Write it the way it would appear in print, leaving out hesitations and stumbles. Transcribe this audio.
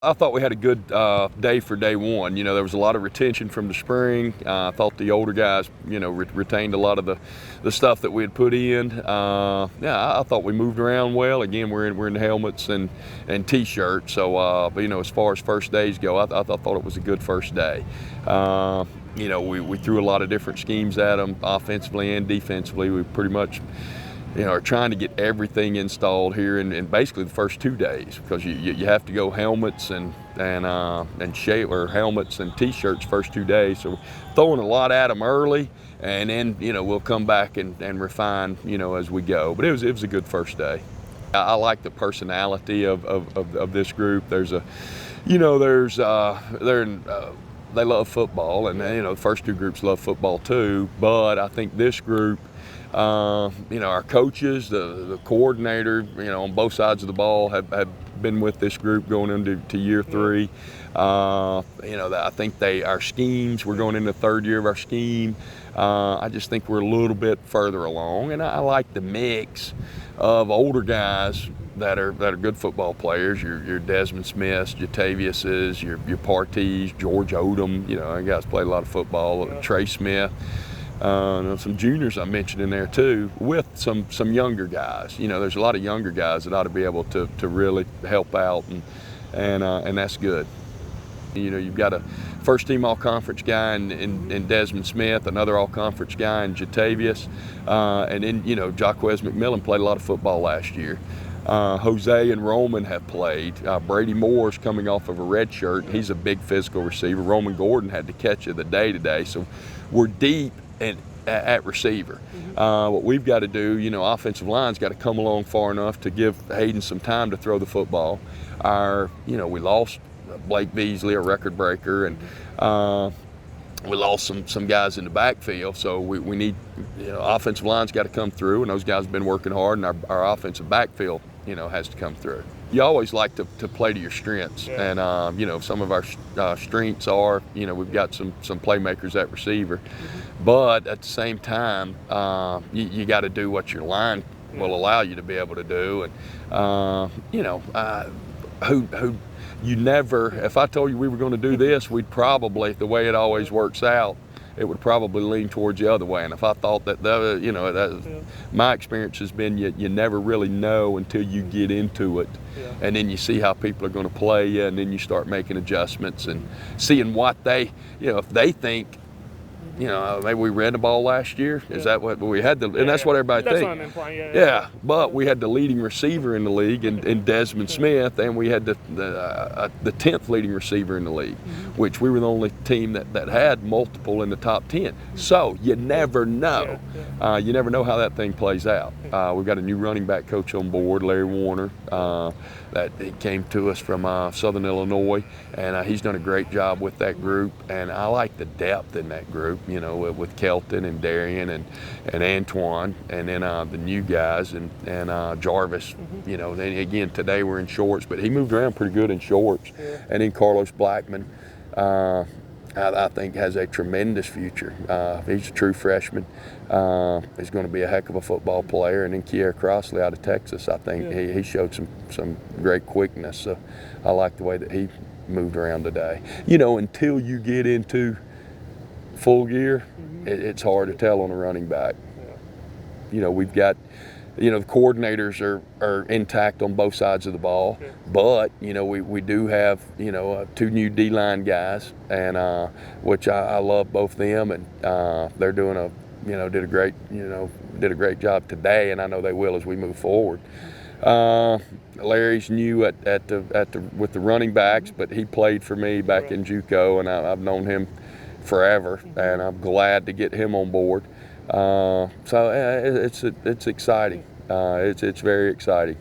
I thought we had a good day for day one. There was a lot of retention from the spring. I thought the older guys, retained a lot of the stuff that we had put in. I thought we moved around well. Again, we're in helmets and t-shirts. So, but as far as first days go, I thought it was a good first day. We threw a lot of different schemes at them, offensively and defensively. We pretty much are trying to get everything installed here in basically the first 2 days, because you have to go helmets and shape, or helmets and t-shirts first 2 days. So throwing a lot at them early, and then we'll come back and refine as we go. But it was a good first day. I like the personality of this group. There's a they love football, and the first two groups love football too. But I think this group, our coaches, the coordinator, on both sides of the ball have been with this group going into year three. I think our schemes, we're going into the third year of our scheme. I just think we're a little bit further along, and I like the mix of older guys that are good football players. Your Desmond Smiths, Jataviuses, your Partees, George Odom. Our guys played a lot of football. Trey Smith. Some juniors I mentioned in there too, with some younger guys. There's a lot of younger guys that ought to be able to really help out, and that's good. You've got a first-team all-conference guy in Desmond Smith, another all-conference guy in Jatavius, and then Jaquez McMillan played a lot of football last year. Jose and Roman have played. Brady Moore's coming off of a red shirt. He's a big physical receiver. Roman Gordon had to catch of the day today, so we're deep at receiver. What we've got to do, offensive line's got to come along far enough to give Hayden some time to throw the football. We lost Blake Beasley, a record breaker, and we lost some guys in the backfield. So we need, offensive line's got to come through, and those guys have been working hard, and our offensive backfield, has to come through. You always like to play to your strengths, and some of our strengths are, we've got some playmakers at receiver, but at the same time, you got to do what your line will allow you to be able to do, and if I told you we were going to do this, we'd probably, the way it always works out, it would probably lean towards the other way. And if I thought my experience has been you never really know until you get into it, and then you see how people are going to play you, and then you start making adjustments and seeing what they, if they think, maybe we ran the ball last year. Is that what we had? And that's what everybody thinks. That's what I'm implying. Yeah, but we had the leading receiver in the league in Desmond Smith, and we had the 10th leading receiver in the league, which we were the only team that had multiple in the top 10. So you never know. You never know how that thing plays out. We've got a new running back coach on board, Larry Warner. That he came to us from Southern Illinois, and he's done a great job with that group. And I like the depth in that group, with Kelton and Darian and Antoine, and then the new guys and Jarvis. Then again today we're in shorts, but he moved around pretty good in shorts. And then Carlos Blackman, I think has a tremendous future. He's a true freshman. He's going to be a heck of a football player. And then Kier Crossley out of Texas, I think he showed some great quickness. So I like the way that he moved around today. Until you get into full gear, it's hard to tell on a running back. We've got, the coordinators are intact on both sides of the ball, but we do have two new D-line guys, and which I love both of them, and they're doing did a great job today, and I know they will as we move forward. Larry's new with the running backs, but he played for me back in JUCO, and I've known him forever, and I'm glad to get him on board. So it's exciting. It's very exciting.